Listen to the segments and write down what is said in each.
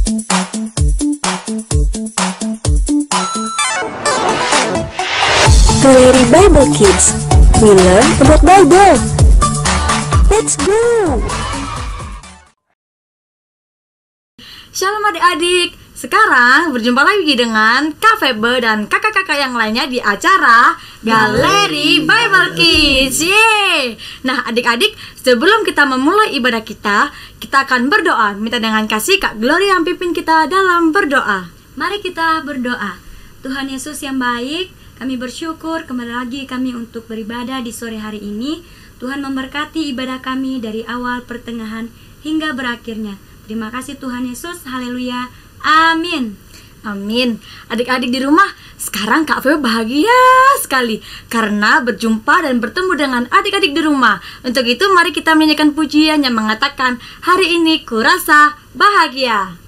Galeri Bible Kids. We learn about Bible. Let's go! Shalom adik-adik. Sekarang berjumpa lagi dengan Kak Febe dan kakak-kakak yang lainnya di acara Galeri Bible Kids. Yeay! Nah adik-adik, sebelum kita memulai ibadah kita akan berdoa. Minta dengan kasih Kak Gloria yang pimpin kita dalam berdoa. Mari kita berdoa. Tuhan Yesus yang baik, kami bersyukur kembali lagi kami untuk beribadah di sore hari ini. Tuhan memberkati ibadah kami dari awal, pertengahan, hingga berakhirnya. Terima kasih Tuhan Yesus, haleluya, amin. Amin. Adik-adik di rumah, sekarang Kak Febe bahagia sekali karena berjumpa dan bertemu dengan adik-adik di rumah. Untuk itu mari kita menyanyikan pujian yang mengatakan, hari ini kurasa bahagia.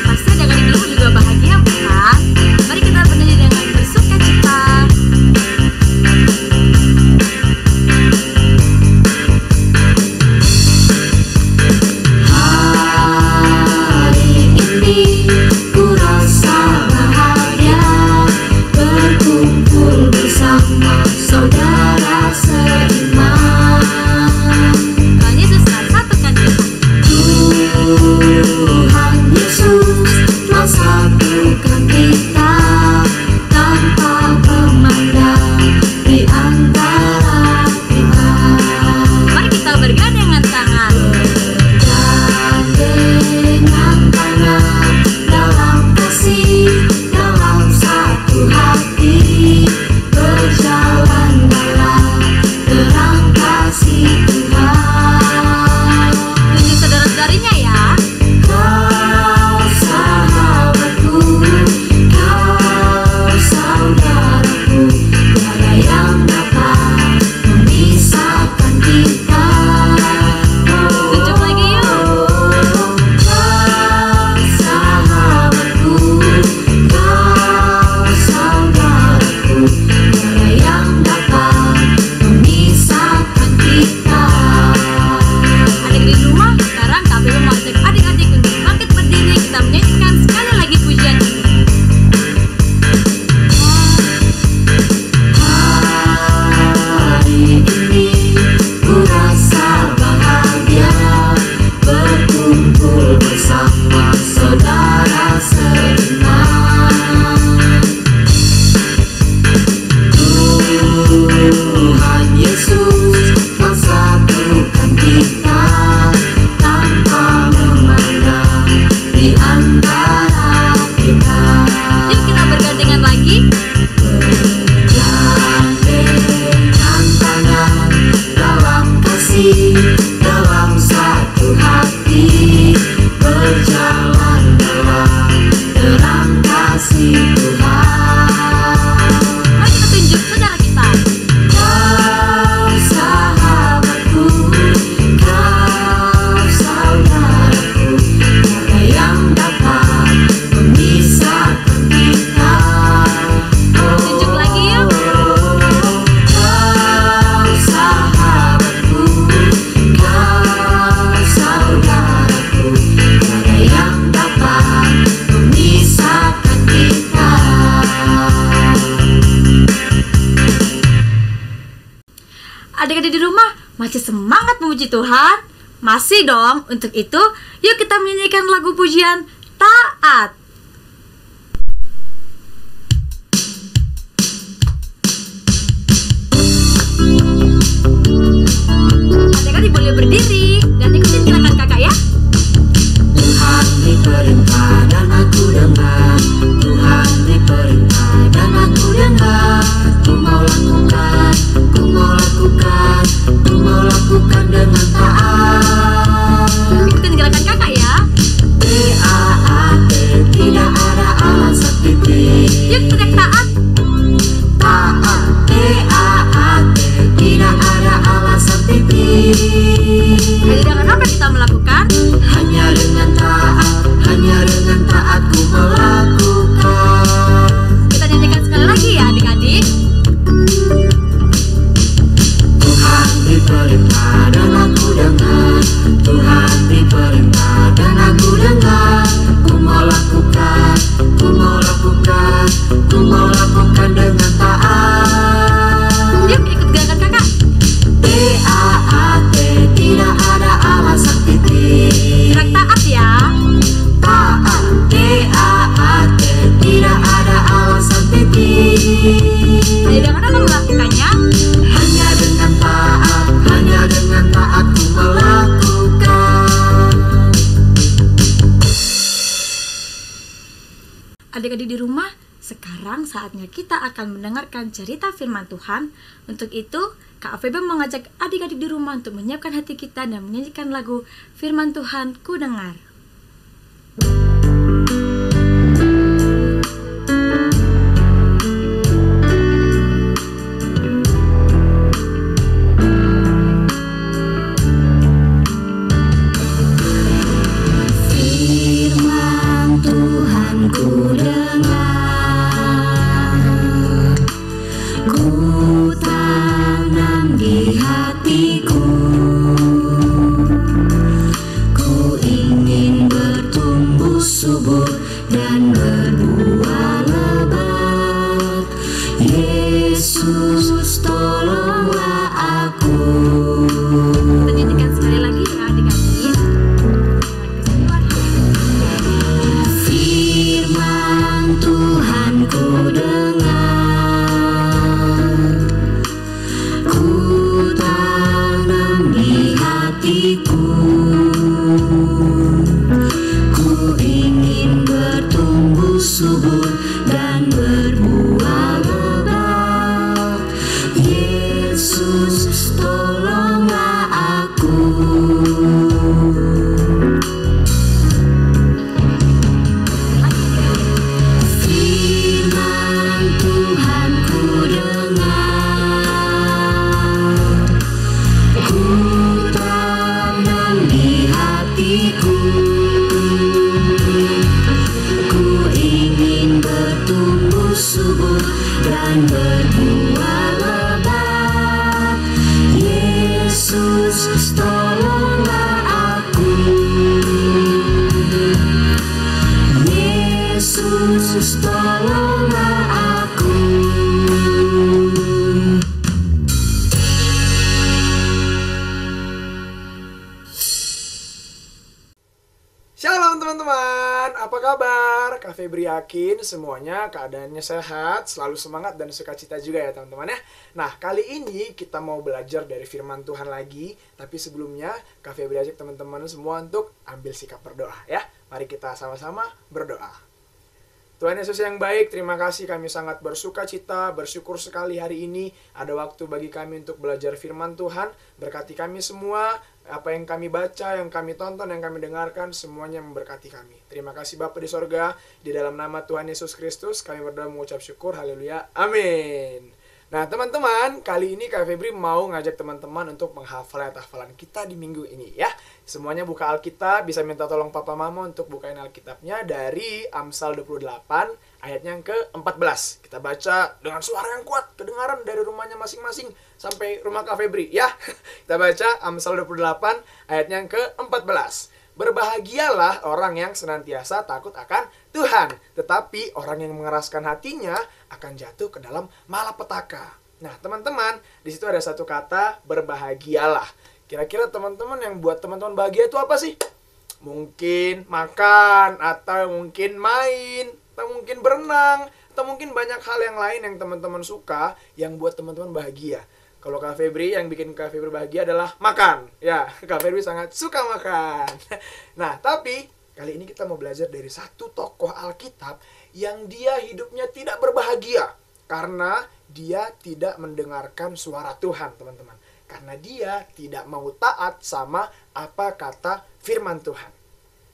Pasti adik-adik di rumah juga bahagia bukan? Mari kita bernyanyi dengan bersukacita. Saudara seiman, Tuhan Yesus telah satukan kita. Tuhan Yesus telah satukan kita tanpa memandang di antara kita. Mari kita bergandengan tangan. Bergandengan tangan dalam kasih, dalam satu hati, berjalan dalam terang kasih Tuhan. Tunjuk saudara-saudarinya ya. Kau sahabatku, kau saudaraku, tiada yang dapat memisahkan kita. Tunjuk lagi yuk. Kau sahabatku, kau saudaraku, tiada yang dapat memisahkan kita. Adik di rumah, sekarang Kak Febe mengajak adik-adik untuk bangkit berdiri. Kita menyanyikan sekali lagi pujian ini. Hari ini ku rasa bahagia berkumpul bersama saudara seiman. Tuhan Yesus telah satukan kita tanpa memandang di antara kita. Yuk kita bergandengan lagi. Bergandengan tangan dalam kasih, dalam satu hati, berjalan dalam terang kasih Tuhan. Mari kita tunjuk saudara kita. Kau sahabatku, kau saudaraku, tiada yang dapat memisahkan kita. Tunjuk lagi yuk. Kau sahabatku, kau saudaraku, tiada yang dapat memisahkan kita. Adik-adik di rumah masih semangat memuji Tuhan? Masih dong. Untuk itu, yuk kita menyanyikan lagu pujian Taat. Adik-adik boleh berdiri dan ikutin gerakan kakak ya. Tuhan diperintah dan aku dengar, Tuhan diperintah dan aku dengar. Ku mau lakukan, ku mau lakukan, ku mau lakukan dengan taat. Ikutin gerakan kakak ya. T-A-A-T, tidak ada alasan titik. Yuk teriak taat. Taat, T-A-A-T, tidak ada alasan titik. Ayo di rumah, sekarang saatnya kita akan mendengarkan cerita firman Tuhan. Untuk itu, Kak Febe mengajak adik-adik di rumah untuk menyiapkan hati kita dan menyanyikan lagu Firman Tuhan Ku Dengar. Shalom teman-teman, apa kabar? Kak Febri yakin semuanya keadaannya sehat, selalu semangat dan sukacita juga ya teman-teman ya. Nah, kali ini kita mau belajar dari firman Tuhan lagi. Tapi sebelumnya, Kak Febri ajak teman-teman semua untuk ambil sikap berdoa ya. Mari kita sama-sama berdoa. Tuhan Yesus yang baik, terima kasih, kami sangat bersukacita, bersyukur sekali hari ini ada waktu bagi kami untuk belajar firman Tuhan. Berkati kami semua, apa yang kami baca, yang kami tonton, yang kami dengarkan, semuanya memberkati kami. Terima kasih Bapa di sorga, di dalam nama Tuhan Yesus Kristus, kami berdoa mengucap syukur, haleluya, amin. Nah teman-teman, kali ini Kak Febri mau ngajak teman-teman untuk menghafal hafalan kita di minggu ini ya. Semuanya buka Alkitab, bisa minta tolong Papa Mama untuk bukain Alkitabnya dari Amsal 28 ayatnya yang ke-14. Kita baca dengan suara yang kuat, kedengaran dari rumahnya masing-masing sampai rumah Kak Febri ya. Kita baca Amsal 28 ayatnya yang ke-14. Berbahagialah orang yang senantiasa takut akan Tuhan, tetapi orang yang mengeraskan hatinya akan jatuh ke dalam malapetaka. Nah, teman-teman, di situ ada satu kata berbahagialah. Kira-kira teman-teman yang buat teman-teman bahagia itu apa sih? Mungkin makan, atau mungkin main, atau mungkin berenang, atau mungkin banyak hal yang lain yang teman-teman suka yang buat teman-teman bahagia. Kalau Kak Febri, yang bikin Kak Febri bahagia adalah makan. Ya, Kak Febri sangat suka makan. Nah, tapi kali ini kita mau belajar dari satu tokoh Alkitab yang dia hidupnya tidak berbahagia. Karena dia tidak mendengarkan suara Tuhan, teman-teman. Karena dia tidak mau taat sama apa kata firman Tuhan.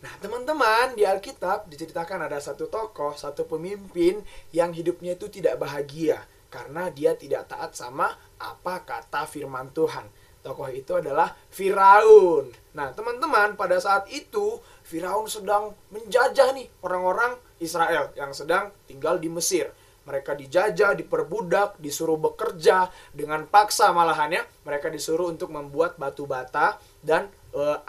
Nah, teman-teman, di Alkitab diceritakan ada satu tokoh, satu pemimpin yang hidupnya itu tidak bahagia. Karena dia tidak taat sama apa kata firman Tuhan. Tokoh itu adalah Firaun. Nah, teman-teman, pada saat itu Firaun sedang menjajah nih orang-orang Israel yang sedang tinggal di Mesir. Mereka dijajah, diperbudak, disuruh bekerja dengan paksa malahannya. Mereka disuruh untuk membuat batu bata dan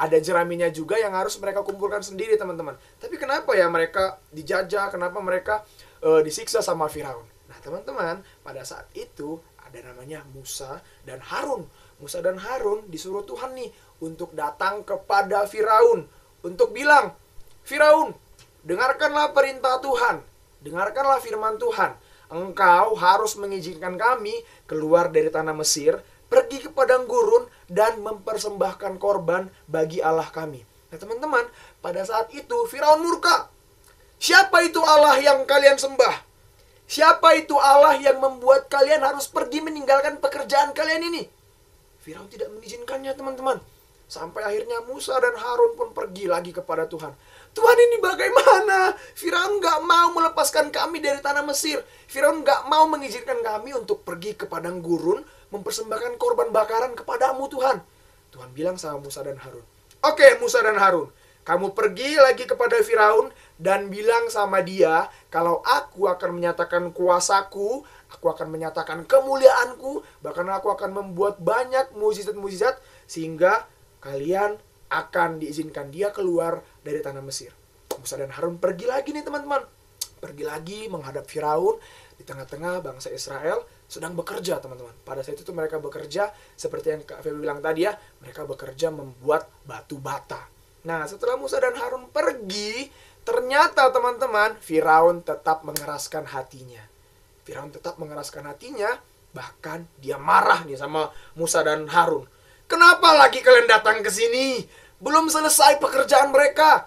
ada jeraminya juga yang harus mereka kumpulkan sendiri, teman-teman. Tapi kenapa ya mereka dijajah? Kenapa mereka disiksa sama Firaun? Nah, teman-teman, pada saat itu ada namanya Musa dan Harun. Musa dan Harun disuruh Tuhan nih untuk datang kepada Firaun untuk bilang, Firaun, dengarkanlah perintah Tuhan, dengarkanlah firman Tuhan. Engkau harus mengizinkan kami keluar dari tanah Mesir, pergi ke padang gurun dan mempersembahkan korban bagi Allah kami. Nah, teman-teman, pada saat itu Firaun murka. Siapa itu Allah yang kalian sembah? Siapa itu Allah yang membuat kalian harus pergi meninggalkan pekerjaan kalian ini? Firaun tidak mengizinkannya, teman-teman. Sampai akhirnya Musa dan Harun pun pergi lagi kepada Tuhan. Tuhan, ini bagaimana? Firaun gak mau melepaskan kami dari tanah Mesir. Firaun gak mau mengizinkan kami untuk pergi ke padang gurun, mempersembahkan korban bakaran kepadamu, Tuhan. Tuhan bilang sama Musa dan Harun, oke, Musa dan Harun, kamu pergi lagi kepada Firaun dan bilang sama dia, kalau aku akan menyatakan kuasaku, aku akan menyatakan kemuliaanku, bahkan aku akan membuat banyak mukjizat-mukjizat sehingga kalian akan diizinkan dia keluar dari tanah Mesir. Musa dan Harun pergi lagi nih, teman-teman. Pergi lagi menghadap Firaun. Di tengah-tengah bangsa Israel sedang bekerja, teman-teman. Pada saat itu mereka bekerja seperti yang Kak Feby bilang tadi ya, mereka bekerja membuat batu bata. Nah, setelah Musa dan Harun pergi, ternyata teman-teman, Firaun tetap mengeraskan hatinya. Firaun tetap mengeraskan hatinya, bahkan dia marah nih sama Musa dan Harun. Kenapa lagi kalian datang ke sini? Belum selesai pekerjaan mereka.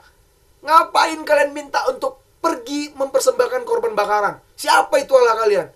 Ngapain kalian minta untuk pergi mempersembahkan korban bakaran? Siapa itu Allah kalian?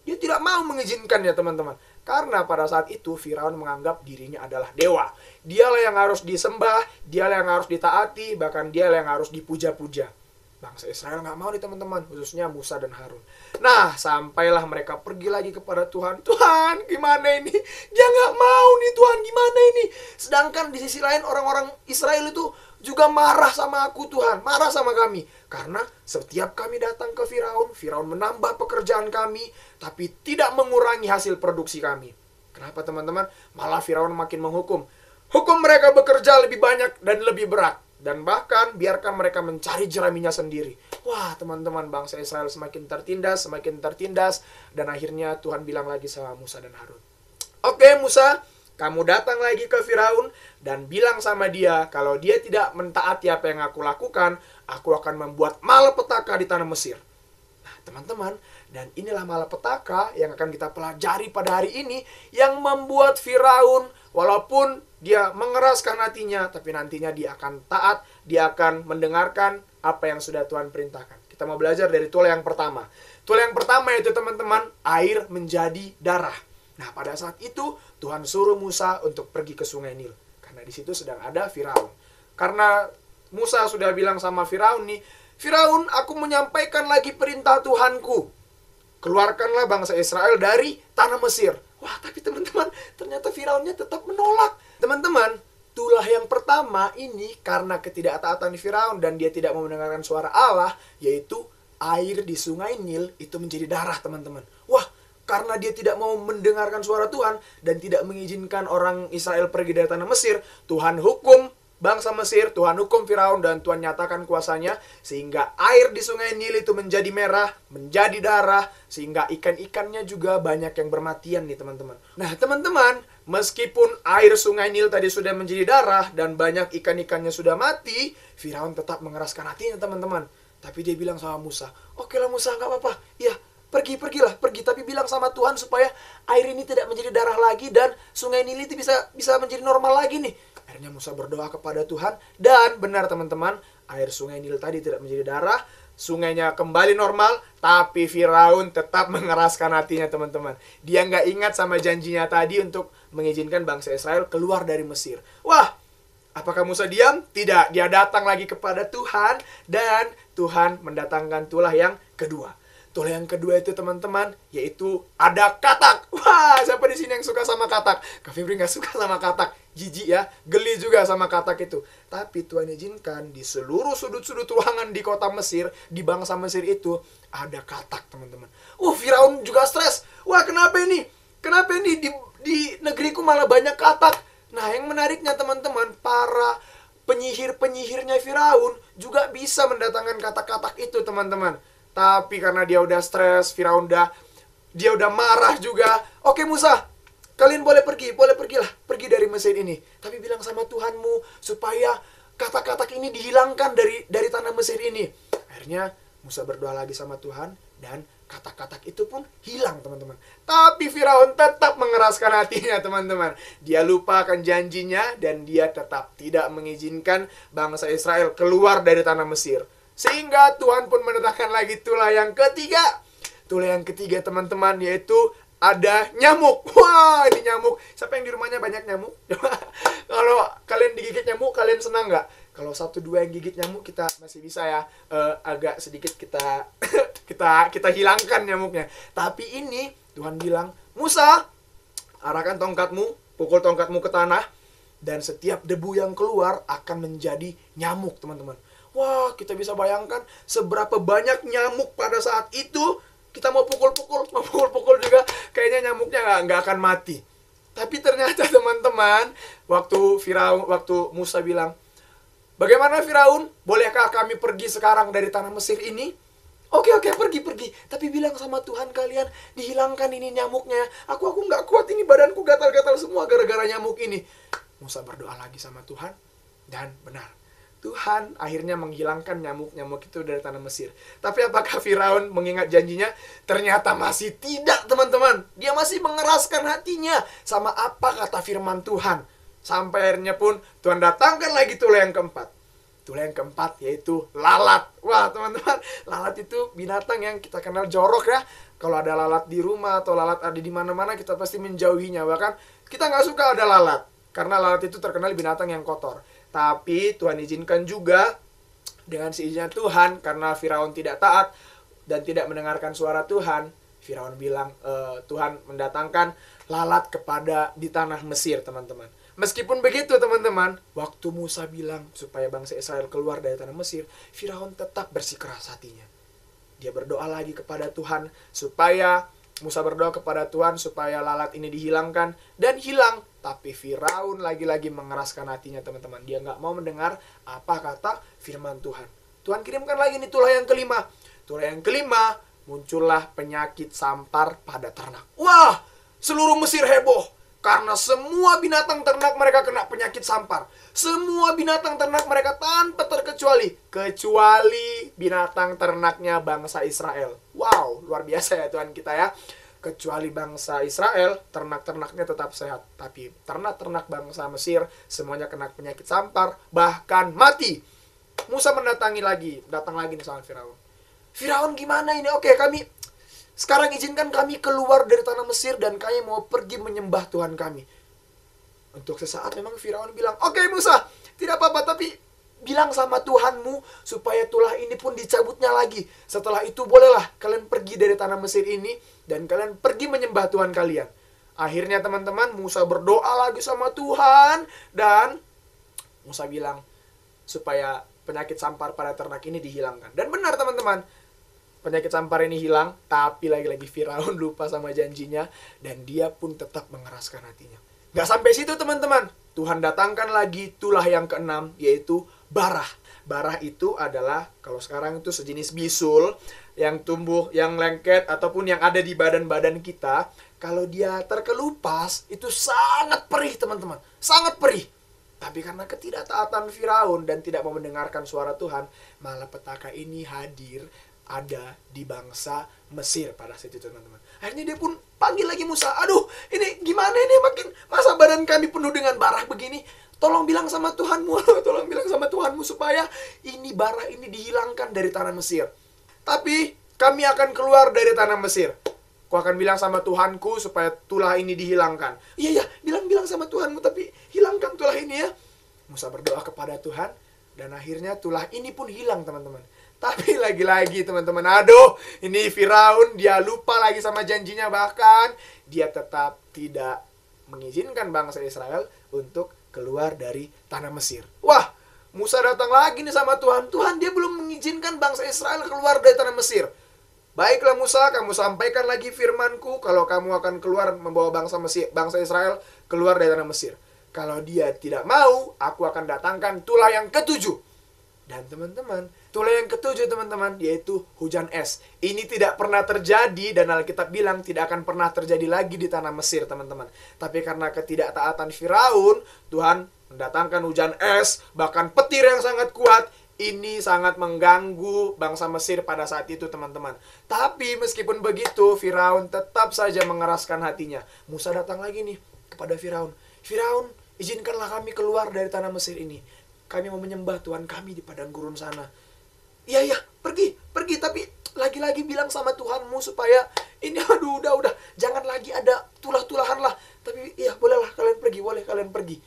Dia tidak mau mengizinkan ya, teman-teman. Karena pada saat itu Firaun menganggap dirinya adalah dewa. Dialah yang harus disembah, dialah yang harus ditaati, bahkan dialah yang harus dipuja-puja. Bangsa Israel nggak mau nih, teman-teman, khususnya Musa dan Harun. Nah, sampailah mereka pergi lagi kepada Tuhan. Tuhan, gimana ini? Dia nggak mau nih, Tuhan, gimana ini? Sedangkan di sisi lain orang-orang Israel itu juga marah sama aku, Tuhan. Marah sama kami. Karena setiap kami datang ke Firaun, Firaun menambah pekerjaan kami, tapi tidak mengurangi hasil produksi kami. Kenapa, teman-teman? Malah Firaun makin menghukum. Hukum mereka bekerja lebih banyak dan lebih berat. Dan bahkan biarkan mereka mencari jeraminya sendiri. Wah, teman-teman, bangsa Israel semakin tertindas. Dan akhirnya Tuhan bilang lagi sama Musa dan Harun. Oke, Musa, kamu datang lagi ke Firaun dan bilang sama dia, kalau dia tidak mentaati apa yang aku lakukan, aku akan membuat malapetaka di tanah Mesir. Nah, teman-teman, dan inilah malapetaka yang akan kita pelajari pada hari ini, yang membuat Firaun, walaupun dia mengeraskan hatinya, tapi nantinya dia akan taat, dia akan mendengarkan apa yang sudah Tuhan perintahkan. Kita mau belajar dari tulah yang pertama. Tulah yang pertama itu, teman-teman, air menjadi darah. Nah, pada saat itu Tuhan suruh Musa untuk pergi ke sungai Nil. Karena di situ sedang ada Firaun. Karena Musa sudah bilang sama Firaun nih, Firaun, aku menyampaikan lagi perintah Tuhanku. Keluarkanlah bangsa Israel dari tanah Mesir. Wah, tapi teman-teman, ternyata Firaunnya tetap menolak. Teman-teman, tulah yang pertama ini karena ketidaktaatan Firaun dan dia tidak mau mendengarkan suara Allah, yaitu air di sungai Nil itu menjadi darah, teman-teman. Wah, karena dia tidak mau mendengarkan suara Tuhan dan tidak mengizinkan orang Israel pergi dari tanah Mesir, Tuhan hukum bangsa Mesir, Tuhan hukum Firaun, dan Tuhan nyatakan kuasanya sehingga air di sungai Nil itu menjadi merah, menjadi darah, sehingga ikan-ikannya juga banyak yang bermatian nih, teman-teman. Nah, teman-teman, meskipun air sungai Nil tadi sudah menjadi darah dan banyak ikan-ikannya sudah mati, Firaun tetap mengeraskan hatinya, teman-teman. Tapi dia bilang sama Musa, oke lah Musa, nggak apa-apa, ya pergi, tapi bilang sama Tuhan supaya air ini tidak menjadi darah lagi dan sungai Nil itu bisa menjadi normal lagi nih. Akhirnya Musa berdoa kepada Tuhan, dan benar, teman-teman, air sungai Nil tadi tidak menjadi darah, sungainya kembali normal, tapi Firaun tetap mengeraskan hatinya, teman-teman. Dia nggak ingat sama janjinya tadi untuk mengizinkan bangsa Israel keluar dari Mesir. Wah, apakah Musa diam? Tidak, dia datang lagi kepada Tuhan, dan Tuhan mendatangkan tulah yang kedua. Tulah yang kedua itu, teman-teman, yaitu ada katak. Wah, siapa di sini yang suka sama katak? Kak Febri nggak suka sama katak. Jijik ya, geli juga sama katak itu. Tapi Tuhan izinkan di seluruh sudut-sudut ruangan di kota Mesir, di bangsa Mesir itu, ada katak, teman-teman. Firaun juga stres. Wah, kenapa ini? Kenapa ini di negeriku malah banyak katak? Nah, yang menariknya, teman-teman, para penyihir-penyihirnya Firaun juga bisa mendatangkan katak-katak itu, teman-teman. Tapi karena dia udah stres, Firaun dia udah marah juga. Oke Musa, kalian boleh pergilah, pergi dari Mesir ini. Tapi bilang sama Tuhanmu supaya katak-katak ini dihilangkan dari tanah Mesir ini. Akhirnya Musa berdoa lagi sama Tuhan dan katak-katak itu pun hilang, teman-teman. Tapi Firaun tetap mengeraskan hatinya, teman-teman. Dia lupakan janjinya dan dia tetap tidak mengizinkan bangsa Israel keluar dari tanah Mesir. Sehingga Tuhan pun mendatangkan lagi tulah yang ketiga. Tulah yang ketiga teman-teman, yaitu ada nyamuk. Wah, ini nyamuk. Siapa yang di rumahnya banyak nyamuk? Kalau kalian digigit nyamuk, kalian senang nggak? Kalau 1-2 yang gigit nyamuk, kita masih bisa ya, agak sedikit kita kita hilangkan nyamuknya. Tapi ini Tuhan bilang, Musa, arahkan tongkatmu, pukul tongkatmu ke tanah, dan setiap debu yang keluar akan menjadi nyamuk, teman-teman. Wah, kita bisa bayangkan seberapa banyak nyamuk pada saat itu. Kita mau pukul juga, kayaknya nyamuknya nggak akan mati. Tapi ternyata teman-teman, waktu Musa bilang, bagaimana Firaun? Bolehkah kami pergi sekarang dari tanah Mesir ini? Oke, pergi. Tapi bilang sama Tuhan kalian, dihilangkan ini nyamuknya. Aku nggak kuat, ini badanku gatal-gatal semua gara-gara nyamuk ini. Musa berdoa lagi sama Tuhan, dan benar. Tuhan akhirnya menghilangkan nyamuk-nyamuk itu dari tanah Mesir. Tapi apakah Firaun mengingat janjinya? Ternyata masih tidak, teman-teman. Dia masih mengeraskan hatinya sama apa kata firman Tuhan. Sampai akhirnya pun Tuhan datangkan lagi tulah yang keempat. Tulah yang keempat yaitu lalat. Wah, teman-teman, lalat itu binatang yang kita kenal jorok ya. Kalau ada lalat di rumah atau lalat ada di mana-mana, kita pasti menjauhinya. Bahkan kita nggak suka ada lalat, karena lalat itu terkenal binatang yang kotor. Tapi Tuhan izinkan juga dengan seizinnya Tuhan, karena Firaun tidak taat dan tidak mendengarkan suara Tuhan. Firaun bilang, Tuhan mendatangkan lalat di tanah Mesir, teman-teman. Meskipun begitu, teman-teman, waktu Musa bilang supaya bangsa Israel keluar dari tanah Mesir, Firaun tetap bersikeras hatinya. Dia berdoa lagi kepada Tuhan Musa berdoa kepada Tuhan supaya lalat ini dihilangkan, dan hilang. Tapi Firaun lagi-lagi mengeraskan hatinya, teman-teman. Dia nggak mau mendengar apa kata firman Tuhan. Tuhan kirimkan lagi nih tulah yang kelima. Tulah yang kelima, muncullah penyakit sampar pada ternak. Wah, seluruh Mesir heboh. Karena semua binatang ternak mereka kena penyakit sampar. Semua binatang ternak mereka tanpa terkecuali. Kecuali binatang ternaknya bangsa Israel. Wow, luar biasa ya Tuhan kita ya. Kecuali bangsa Israel, ternak-ternaknya tetap sehat. Tapi ternak-ternak bangsa Mesir semuanya kena penyakit sampar, bahkan mati. Musa datang lagi nih sama Firaun. Firaun gimana ini? Oke, sekarang izinkan kami keluar dari tanah Mesir dan kami mau pergi menyembah Tuhan kami. Untuk sesaat memang Firaun bilang, oke Musa, tidak apa-apa, tapi bilang sama Tuhanmu supaya tulah ini pun dicabutnya lagi. Setelah itu bolehlah kalian pergi dari tanah Mesir ini dan kalian pergi menyembah Tuhan kalian. Akhirnya teman-teman, Musa berdoa lagi sama Tuhan, dan Musa bilang supaya penyakit sampar pada ternak ini dihilangkan. Dan benar teman-teman, penyakit sampar ini hilang, tapi lagi-lagi Firaun lupa sama janjinya, dan dia pun tetap mengeraskan hatinya. Gak sampai situ teman-teman, Tuhan datangkan lagi tulah yang keenam, yaitu barah. Barah itu adalah, kalau sekarang itu sejenis bisul, yang tumbuh, yang lengket, ataupun yang ada di badan-badan kita. Kalau dia terkelupas, itu sangat perih teman-teman, sangat perih. Tapi karena ketidaktaatan Firaun dan tidak mau mendengarkan suara Tuhan, malapetaka ini ada di bangsa Mesir pada saat itu teman-teman. Akhirnya dia pun panggil lagi Musa. Aduh, ini gimana ini, makin masa badan kami penuh dengan barah begini. Tolong bilang sama Tuhanmu supaya ini barah ini dihilangkan dari tanah Mesir. Tapi kami akan keluar dari tanah Mesir. Aku akan bilang sama Tuhanku supaya tulah ini dihilangkan. Iya, bilang sama Tuhanmu, tapi hilangkan tulah ini ya. Musa berdoa kepada Tuhan, dan akhirnya tulah ini pun hilang teman-teman. Tapi lagi-lagi teman-teman, aduh, ini Firaun, dia lupa lagi sama janjinya. Bahkan dia tetap tidak mengizinkan bangsa Israel untuk keluar dari tanah Mesir. Wah, Musa datang lagi nih sama Tuhan. Tuhan, dia belum mengizinkan bangsa Israel keluar dari tanah Mesir. Baiklah Musa, kamu sampaikan lagi firmanku kalau kamu akan keluar membawa bangsa Israel keluar dari tanah Mesir. Kalau dia tidak mau, aku akan datangkan tulah yang ketujuh. Dan teman-teman, tulah yang ketujuh teman-teman, yaitu hujan es. Ini tidak pernah terjadi, dan Alkitab bilang tidak akan pernah terjadi lagi di tanah Mesir teman-teman. Tapi karena ketidaktaatan Firaun, Tuhan mendatangkan hujan es, bahkan petir yang sangat kuat. Ini sangat mengganggu bangsa Mesir pada saat itu teman-teman. Tapi meskipun begitu, Firaun tetap saja mengeraskan hatinya. Musa datang lagi nih kepada Firaun. Firaun, izinkanlah kami keluar dari tanah Mesir ini. Kami mau menyembah Tuhan kami di padang gurun sana. Iya, pergi, tapi lagi-lagi bilang sama Tuhanmu supaya ini, aduh, udah, jangan lagi ada tulah-tulahan lah. Tapi iya, bolehlah kalian pergi, boleh kalian pergi.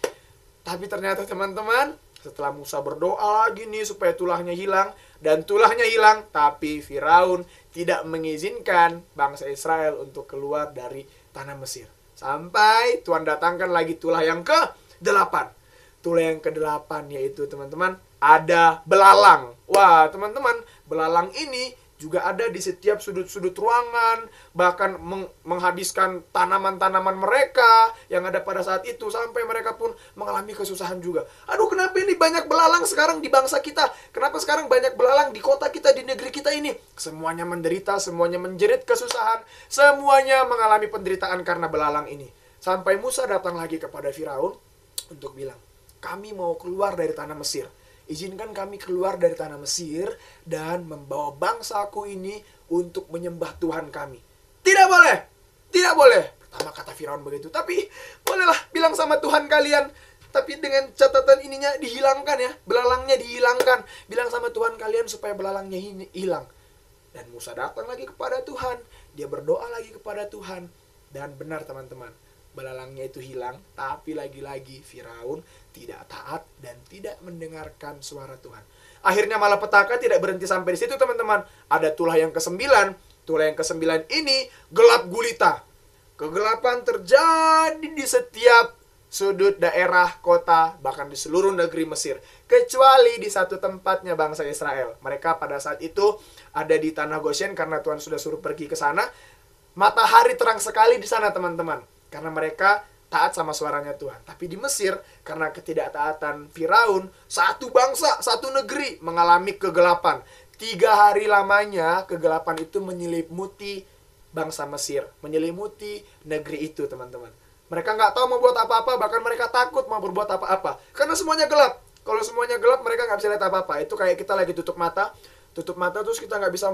Tapi ternyata teman-teman, setelah Musa berdoa lagi nih supaya tulahnya hilang, dan tulahnya hilang, tapi Firaun tidak mengizinkan bangsa Israel untuk keluar dari tanah Mesir. Sampai Tuhan datangkan lagi tulah yang ke-8. Tulah yang ke-8 yaitu teman-teman, ada belalang. Wah, teman-teman, belalang ini juga ada di setiap sudut-sudut ruangan, bahkan menghabiskan tanaman-tanaman mereka yang ada pada saat itu, sampai mereka pun mengalami kesusahan juga. Aduh, kenapa ini banyak belalang sekarang di bangsa kita? Kenapa sekarang banyak belalang di kota kita, di negeri kita ini? Semuanya menderita, semuanya menjerit kesusahan, semuanya mengalami penderitaan karena belalang ini. Sampai Musa datang lagi kepada Firaun untuk bilang, kami mau keluar dari tanah Mesir. Izinkan kami keluar dari tanah Mesir dan membawa bangsaku ini untuk menyembah Tuhan kami. Tidak boleh, tidak boleh. Pertama kata Firaun begitu, tapi bolehlah bilang sama Tuhan kalian. Tapi dengan catatan ininya dihilangkan ya, belalangnya dihilangkan. Bilang sama Tuhan kalian supaya belalangnya hilang. Dan Musa datang lagi kepada Tuhan, dia berdoa lagi kepada Tuhan. Dan benar teman-teman, belalangnya itu hilang, tapi lagi-lagi Firaun tidak taat dan tidak mendengarkan suara Tuhan. Akhirnya malapetaka tidak berhenti sampai di situ teman-teman. Ada tulah yang ke-9. Tulah yang ke-9 ini gelap gulita. Kegelapan terjadi di setiap sudut daerah, kota, bahkan di seluruh negeri Mesir. Kecuali di satu tempatnya bangsa Israel. Mereka pada saat itu ada di tanah Goshen karena Tuhan sudah suruh pergi ke sana. Matahari terang sekali di sana teman-teman, karena mereka taat sama suaranya Tuhan. Tapi di Mesir, karena ketidaktaatan Firaun, satu bangsa, satu negeri mengalami kegelapan. 3 hari lamanya kegelapan itu menyelimuti bangsa Mesir, menyelimuti negeri itu teman-teman. Mereka nggak tahu mau buat apa-apa, bahkan mereka takut mau berbuat apa-apa. Karena semuanya gelap. Kalau semuanya gelap, mereka nggak bisa lihat apa-apa. Itu kayak kita lagi tutup mata terus kita nggak bisa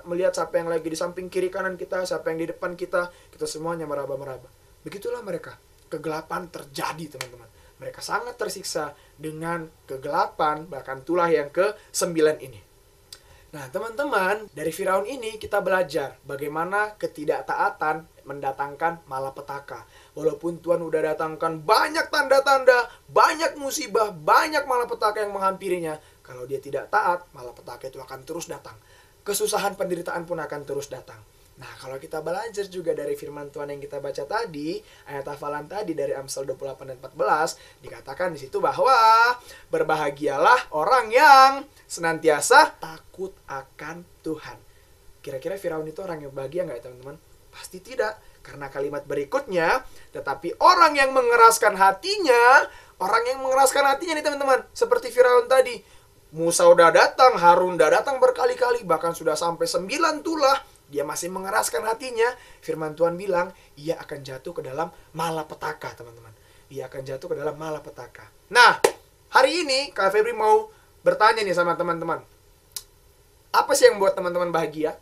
melihat siapa yang lagi di samping kiri kanan kita, siapa yang di depan kita semuanya meraba-meraba. Begitulah mereka, kegelapan terjadi teman-teman. Mereka sangat tersiksa dengan kegelapan, bahkan tulah yang ke-9 ini. Nah teman-teman, dari Firaun ini kita belajar bagaimana ketidaktaatan mendatangkan malapetaka. Walaupun Tuhan udah datangkan banyak tanda-tanda, banyak musibah, banyak malapetaka yang menghampirinya, kalau dia tidak taat, malapetaka itu akan terus datang. Kesusahan, penderitaan pun akan terus datang. Nah, kalau kita belajar juga dari firman Tuhan yang kita baca tadi, ayat hafalan tadi dari Amsal 28 dan 14, dikatakan di situ bahwa berbahagialah orang yang senantiasa takut akan Tuhan. Kira-kira Firaun itu orang yang bahagia nggak ya teman-teman? Pasti tidak, karena kalimat berikutnya, tetapi orang yang mengeraskan hatinya nih teman-teman, seperti Firaun tadi. Musa udah datang, Harun udah datang berkali-kali, bahkan sudah sampai 9 tulah, dia masih mengeraskan hatinya. Firman Tuhan bilang, ia akan jatuh ke dalam malapetaka, teman-teman. Ia akan jatuh ke dalam malapetaka. Nah, hari ini Kak Febri mau bertanya nih sama teman-teman. Apa sih yang membuat teman-teman bahagia?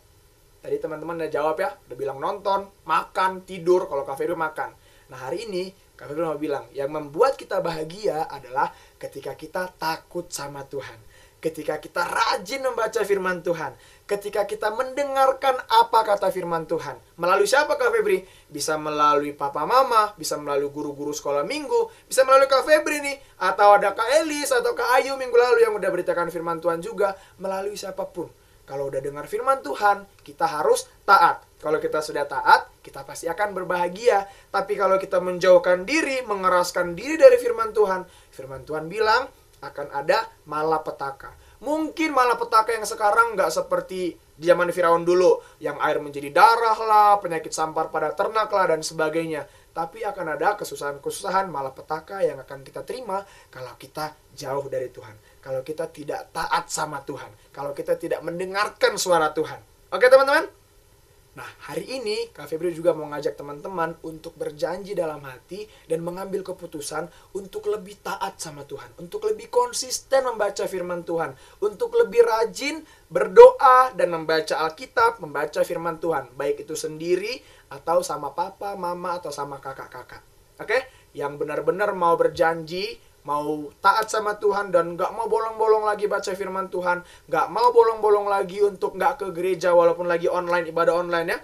Tadi teman-teman udah jawab ya, udah bilang nonton, makan, tidur, kalau Kak Febri makan. Nah, hari ini Kak Febri mau bilang, yang membuat kita bahagia adalah ketika kita takut sama Tuhan. Ketika kita rajin membaca firman Tuhan. Ketika kita mendengarkan apa kata firman Tuhan. Melalui siapa Kak Febri? Bisa melalui papa mama, bisa melalui guru-guru sekolah minggu, bisa melalui Kak Febri nih. Atau ada Kak Elis atau Kak Ayu minggu lalu yang udah beritakan firman Tuhan juga. Melalui siapapun. Kalau udah dengar firman Tuhan, kita harus taat. Kalau kita sudah taat, kita pasti akan berbahagia. Tapi kalau kita menjauhkan diri, mengeraskan diri dari firman Tuhan bilang, akan ada malapetaka. Mungkin malapetaka yang sekarang nggak seperti di zaman Firaun dulu, yang air menjadi darah lah, penyakit sampar pada ternak lah, dan sebagainya. Tapi akan ada kesusahan-kesusahan malapetaka yang akan kita terima kalau kita jauh dari Tuhan. Kalau kita tidak taat sama Tuhan. Kalau kita tidak mendengarkan suara Tuhan. Oke teman-teman? Nah, hari ini Kak Febri juga mau ngajak teman-teman untuk berjanji dalam hati dan mengambil keputusan untuk lebih taat sama Tuhan. Untuk lebih konsisten membaca firman Tuhan. Untuk lebih rajin berdoa dan membaca Alkitab, membaca firman Tuhan. Baik itu sendiri atau sama papa, mama, atau sama kakak-kakak. Oke? Yang benar-benar mau berjanji, mau taat sama Tuhan dan gak mau bolong-bolong lagi baca firman Tuhan, gak mau bolong-bolong lagi untuk gak ke gereja walaupun lagi online, ibadah online ya,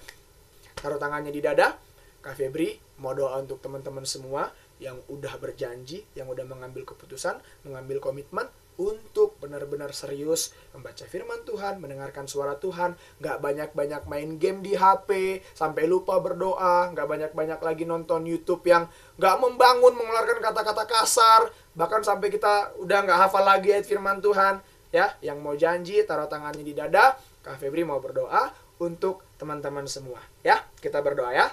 taruh tangannya di dada. Kak Febri mau doa untuk teman-teman semua yang udah berjanji, yang udah mengambil keputusan, mengambil komitmen untuk benar-benar serius membaca firman Tuhan, mendengarkan suara Tuhan, gak banyak-banyak main game di HP sampai lupa berdoa, gak banyak-banyak lagi nonton YouTube yang gak membangun, mengeluarkan kata-kata kasar, bahkan sampai kita udah gak hafal lagi ayat firman Tuhan. Ya, yang mau janji taruh tangannya di dada. Kak Febri mau berdoa untuk teman-teman semua. Ya, kita berdoa ya.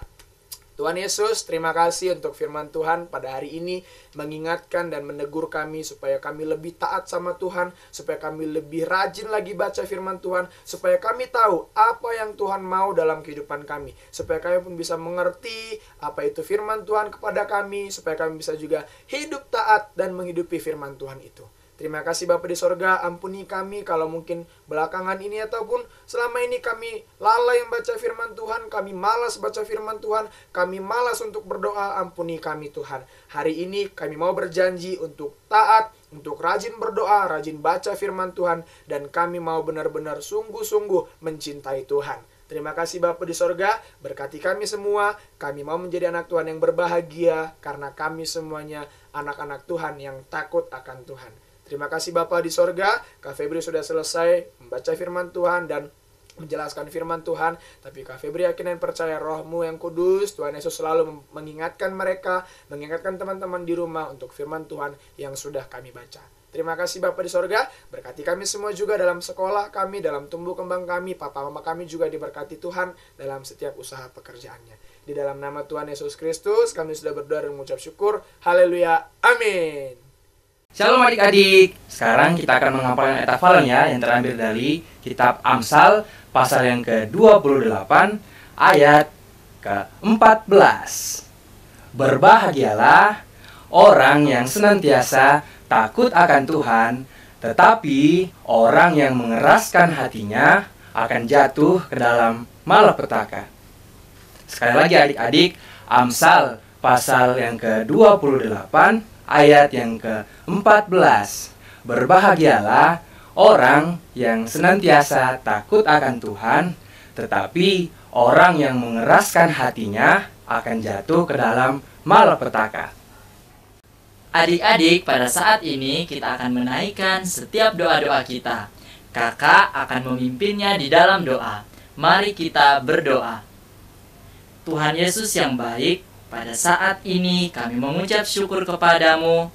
Tuhan Yesus, terima kasih untuk firman Tuhan pada hari ini mengingatkan dan menegur kami supaya kami lebih taat sama Tuhan, supaya kami lebih rajin lagi baca firman Tuhan, supaya kami tahu apa yang Tuhan mau dalam kehidupan kami, supaya kami pun bisa mengerti apa itu firman Tuhan kepada kami, supaya kami bisa juga hidup taat dan menghidupi firman Tuhan itu. Terima kasih Bapa di sorga, ampuni kami kalau mungkin belakangan ini ataupun selama ini kami lalai membaca firman Tuhan, kami malas baca firman Tuhan, kami malas untuk berdoa, ampuni kami Tuhan. Hari ini kami mau berjanji untuk taat, untuk rajin berdoa, rajin baca firman Tuhan, dan kami mau benar-benar sungguh-sungguh mencintai Tuhan. Terima kasih Bapa di sorga, berkati kami semua, kami mau menjadi anak Tuhan yang berbahagia, karena kami semuanya anak-anak Tuhan yang takut akan Tuhan. Terima kasih Bapa di sorga, Kak Febri sudah selesai membaca firman Tuhan dan menjelaskan firman Tuhan. Tapi Kak Febri yakin dan percaya Roh-Mu yang kudus, Tuhan Yesus selalu mengingatkan mereka, mengingatkan teman-teman di rumah untuk firman Tuhan yang sudah kami baca. Terima kasih Bapa di sorga, berkati kami semua juga dalam sekolah kami, dalam tumbuh kembang kami, papa mama kami juga diberkati Tuhan dalam setiap usaha pekerjaannya. Di dalam nama Tuhan Yesus Kristus, kami sudah berdoa dan mengucap syukur. Haleluya, amin. Shalom adik-adik, sekarang kita akan menghafalkan ayat hafalannya yang terambil dari kitab Amsal pasal yang ke-28 ayat ke-14. Berbahagialah orang yang senantiasa takut akan Tuhan, tetapi orang yang mengeraskan hatinya akan jatuh ke dalam malapetaka. Sekali lagi adik-adik, Amsal pasal yang ke-28 ayat yang ke-14. Berbahagialah orang yang senantiasa takut akan Tuhan, tetapi orang yang mengeraskan hatinya akan jatuh ke dalam malapetaka. Adik-adik, pada saat ini kita akan menaikkan setiap doa-doa kita. Kakak akan memimpinnya di dalam doa. Mari kita berdoa. Tuhan Yesus yang baik, pada saat ini kami mengucap syukur kepadamu.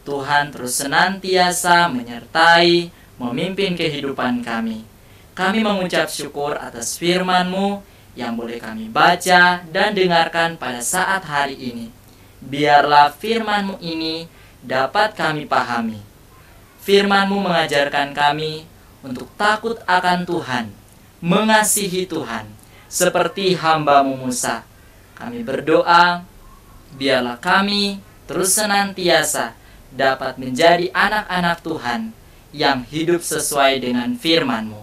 Tuhan terus senantiasa menyertai, memimpin kehidupan kami. Kami mengucap syukur atas firman-Mu yang boleh kami baca dan dengarkan pada saat hari ini. Biarlah firman-Mu ini dapat kami pahami. Firman-Mu mengajarkan kami untuk takut akan Tuhan, mengasihi Tuhan, seperti hamba-Mu Musa. Kami berdoa, biarlah kami terus senantiasa dapat menjadi anak-anak Tuhan yang hidup sesuai dengan firman-Mu.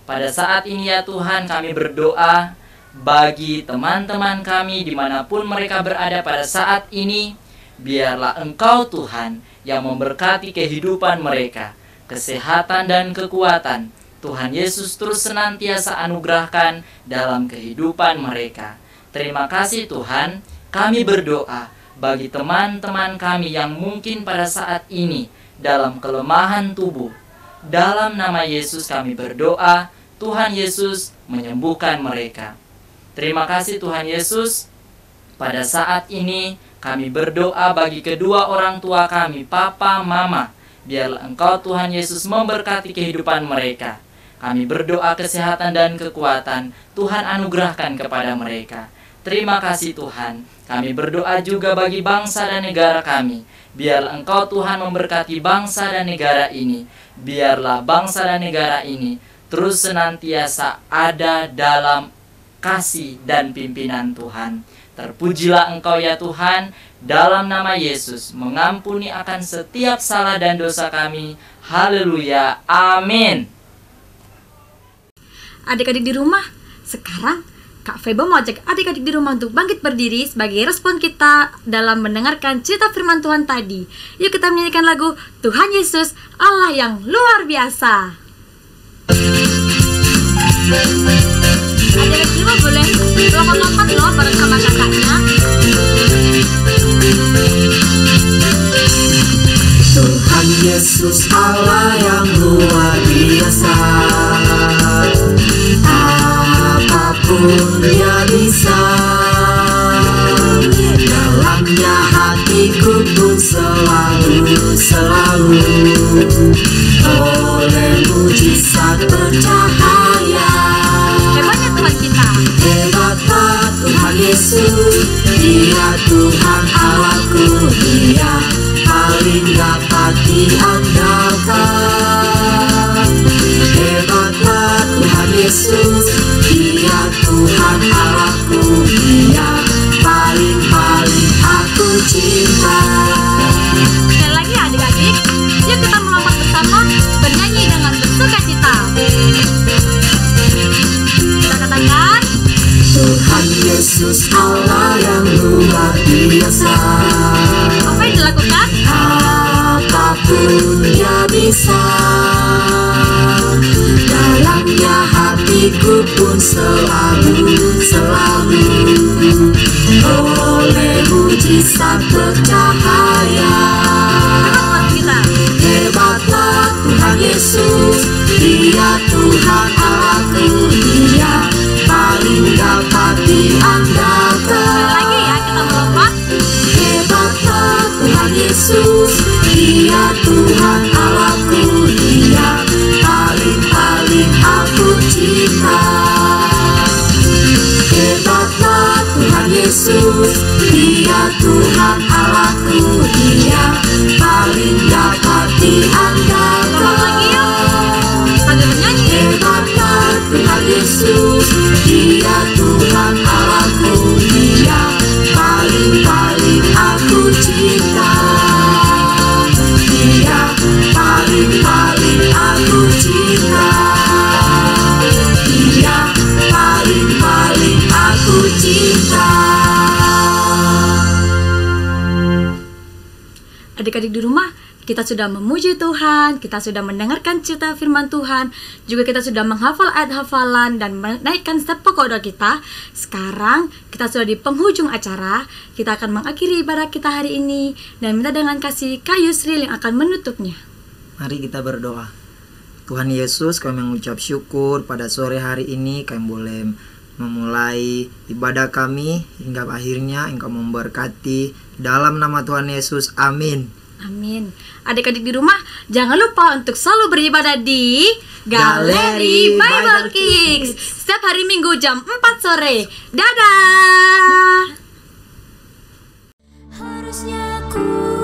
Pada saat ini ya Tuhan, kami berdoa bagi teman-teman kami dimanapun mereka berada pada saat ini. Biarlah Engkau Tuhan yang memberkati kehidupan mereka, kesehatan dan kekuatan. Tuhan Yesus terus senantiasa anugerahkan dalam kehidupan mereka. Terima kasih Tuhan, kami berdoa bagi teman-teman kami yang mungkin pada saat ini dalam kelemahan tubuh. Dalam nama Yesus kami berdoa, Tuhan Yesus menyembuhkan mereka. Terima kasih Tuhan Yesus, pada saat ini kami berdoa bagi kedua orang tua kami, Papa, Mama. Biarlah Engkau Tuhan Yesus memberkati kehidupan mereka. Kami berdoa kesehatan dan kekuatan, Tuhan anugerahkan kepada mereka. Terima kasih Tuhan. Kami berdoa juga bagi bangsa dan negara kami. Biarlah Engkau Tuhan memberkati bangsa dan negara ini. Biarlah bangsa dan negara ini terus senantiasa ada dalam kasih dan pimpinan Tuhan. Terpujilah Engkau ya Tuhan. Dalam nama Yesus, mengampuni akan setiap salah dan dosa kami. Haleluya. Amin. Adik-adik di rumah, sekarang Kak Febo mau ajak adik-adik di rumah untuk bangkit berdiri sebagai respon kita dalam mendengarkan cerita firman Tuhan tadi. Yuk kita menyanyikan lagu Tuhan Yesus Allah yang luar biasa. Adik-adik di rumah boleh lompat-lompat loh bareng sama kakaknya. Tuhan Yesus Allah yang luar biasa, apapun Dia bisa. Dalamnya hatiku pun selalu oleh mujizat bercahaya. Hebatnya Tuhan kita. Hebatlah Tuhan Yesus, Dia Tuhan Allahku, Dia paling dapat diandalkan. Hebatlah Tuhan Yesus, Dia Tuhan Allahku, Dia paling aku cinta. Sekali lagi adik-adik, yuk kita melompat bersama bernyanyi dengan bersukacita. Kita katakan, Tuhan Yesus Allah yang luar biasa, apa yang dilakukan? apapun Dia bisa. Dalamnya hatiku pun selalu oleh mujizat bercahaya. Hebatlah Tuhan Yesus, Dia Tuhan Allahku, Dia paling dapat diandalkan. Lagi ya, kita melompat. Hebatlah Tuhan Yesus, Dia Tuhan Allahku, Dia paling aku cinta. Hebatlah Tuhan Yesus, Dia Tuhan Allahku, Dia paling dapat diandalkan. Sambil bernyanyi. Hebatlah Tuhan Yesus, Dia Tuhan Allahku, Dia paling aku cinta. Dia paling aku cinta. Dia paling aku cinta. Adik-adik di rumah, kita sudah memuji Tuhan, kita sudah mendengarkan cerita firman Tuhan, juga kita sudah menghafal ayat hafalan dan menaikkan step pokok doa kita. Sekarang kita sudah di penghujung acara, kita akan mengakhiri ibadah kita hari ini dan minta dengan kasih Kak Yusril yang akan menutupnya. Mari kita berdoa. Tuhan Yesus, kami mengucap syukur pada sore hari ini kami boleh memulai ibadah kami hingga akhirnya Engkau memberkati dalam nama Tuhan Yesus. Amin. Amin. Adik-adik di rumah, jangan lupa untuk selalu beribadah di Galeri Bible Kids setiap hari Minggu jam 4 sore. Dadah. Harusnya ku